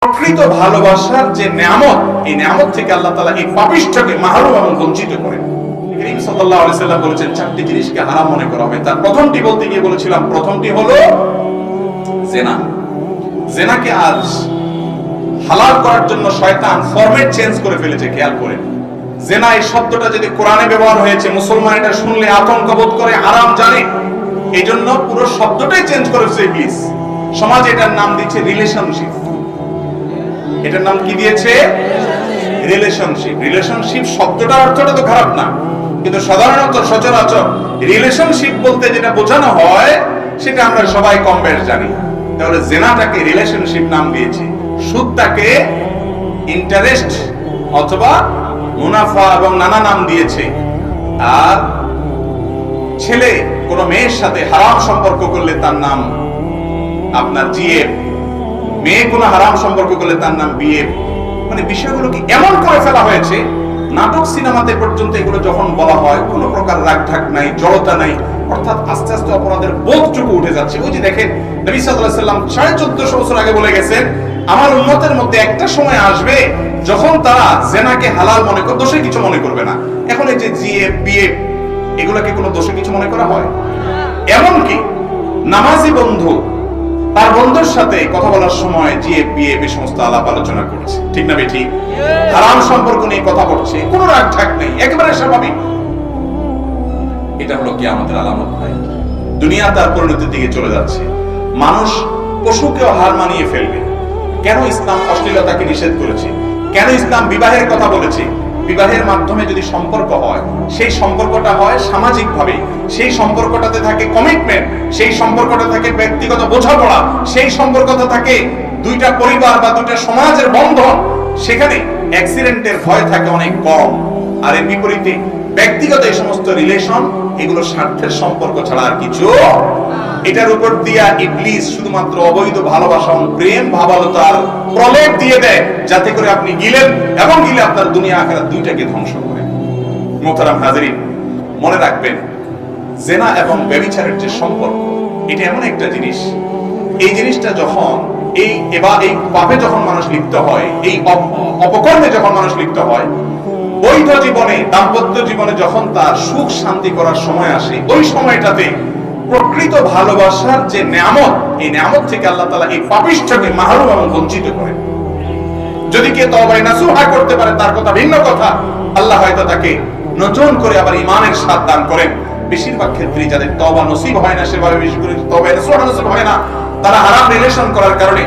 প্রকৃত ভালোবাসার যে নিয়ামত, এই নিয়ামত থেকে আল্লাহ তাআলা এই পাপিষ্ঠকে মাহরুম এবং বঞ্চিত করেন। করিম সাল্লাল্লাহু আলাইহি সাল্লাম বলেছেন চারটি জিনিসকে হারাম মনে করা হবে। তার প্রথমটি বলতে গিয়ে বলেছিলাম, প্রথমটি হলো জিনা। জিনাকে আজ হালাল করার জন্য শয়তান ফরম্যাট চেঞ্জ করে ফেলেছে। খেয়াল করেন, জিনা এই শব্দটা যদি কোরআনে ব্যবহার হয়েছে, মুসলমান এটা শুনলে আতঙ্ক বোধ করে, হারাম জানে, এই জন্য পুরো শব্দটাই চেঞ্জ করেছে ইবলিস। সমাজ এটার নাম দিচ্ছে রিলেশনশিপ। এটার নাম কি দিয়েছে? রিলেশনশিপ। রিলেশনশিপ শব্দটার অর্থটা তো খারাপ না, কিন্তু সাধারণত সচরাচর রিলেশনশিপ বলতে যেটা বোঝানো হয় সেটা আমরা সবাই কম বেশ জানি। তাহলে জেনাটাকে রিলেশনশিপ নাম দিয়েছে, সুদটাকে ইন্টারেস্ট অথবা মুনাফা এবং নানা নাম দিয়েছে। আর ছেলে কোনো মেয়ের সাথে হারাম সম্পর্ক করলে তার নাম আপনার জিএফ, মেয়ে কোনো হারাম সম্পর্ক করলে তার নাম বিএফ। মানে বিষয়গুলোকে এমন করে ফেলা হয়েছে, নাটক সিনেমাতে পর্যন্ত এগুলো যখন বলা হয় কোনো প্রকার রাগঢাক নাই, জড়তা নাই, অর্থাৎ আস্তে আস্তে অপরাধের বোধটুকু উঠে যাচ্ছে। ওই যে দেখেন, নবী সাল্লাল্লাহু আলাইহি সাল্লাম 1450 বছর আগে বলে গেছেন, আমার উম্মতের মধ্যে একটা সময় আসবে যখন তারা জিনাকে হালাল মনে করে দোষে কিছু মনে করবে না। এখন এই যে জিএফ বিএফ এগুলোকে কোনো দোষে কিছু মনে করা হয়? এমনকি নামাজি বন্ধু তার বন্ধুর সাথে কথা বলার সময় জিএফ বিএফ এই সমস্ত আলাপ আলোচনা করছে, ঠিক না বেঠিক? হারাম সম্পর্ক নিয়ে কথা বলছে, কোনো রাগ ঠাক নেই, একেবারে স্বাভাবিক। এটা হলো কিয়ামতের আলামত ভাই। দুনিয়া তার পরিণতির দিকে চলে যাচ্ছে, মানুষ পশুকেও হার মানিয়ে ফেলবে। কেন ইসলাম অশ্লীলতাকে নিষেধ করেছে? কেন ইসলাম বিবাহের কথা বলেছে? বিবাহের মাধ্যমে যদি সম্পর্ক হয়, সেই সম্পর্কটা হয় সামাজিক ভাবে, সেই সম্পর্কটাতে থাকে কমিটমেন্ট, সেই সম্পর্কটা থাকে ব্যক্তিগত বোঝাপড়া, সেই সম্পর্কটা থাকে দুইটা পরিবার বা দুইটা সমাজের বন্ধন। সেখানে অ্যাক্সিডেন্টের ভয় থাকে অনেক কম। আর এর বিপরীতে ব্যক্তিগত এই সমস্ত রিলেশন, এগুলো স্বার্থের সম্পর্ক ছাড়া আর কিছু। এটার উপর দিয়া ইবলিস শুধুমাত্র অবৈধ ভালোবাসা ও প্রেম ভাবালতার প্রলেপ দিয়ে দেয়, যাতে করে আপনি গিলেন এবং গিলে আপনার দুনিয়া আখিরাত দুইটাকে ধ্বংস করেন। মোহতারাম হাজিরিন, মনে রাখবেন, জিনা এবং ব্যভিচারের যে সম্পর্ক, এটা এমন একটা জিনিস, এই জিনিসটা যখন এই পাপে যখন মানুষ লিপ্ত হয়, এই অপকর্মে যখন মানুষ লিপ্ত হয়, বৈধ জীবনে, দাম্পত্য জীবনে যখন তার সুখ শান্তি করার সময় আসে, ওই সময়টাতে প্রকৃত ভালোবাসার যে নিয়ামত, এই নিয়ামত থেকে আল্লাহ তাআলা এই পাপিষ্ঠকে মাহরুম এবং বঞ্চিত করেন। যদি কেউ তওবা নাসুহা করতে পারে তার কথা ভিন্ন কথা, আল্লাহ হয়তো তাকে নতুন করে আবার ঈমানের স্বাদ দান করেন। বেশিরভাগ ক্ষেত্রে যাদের তওবা নসিব হয় না, সেভাবে বেশি করে তওবা নাসুহা নসিব হয় না, তারা হারাম রিলেশন করার কারণে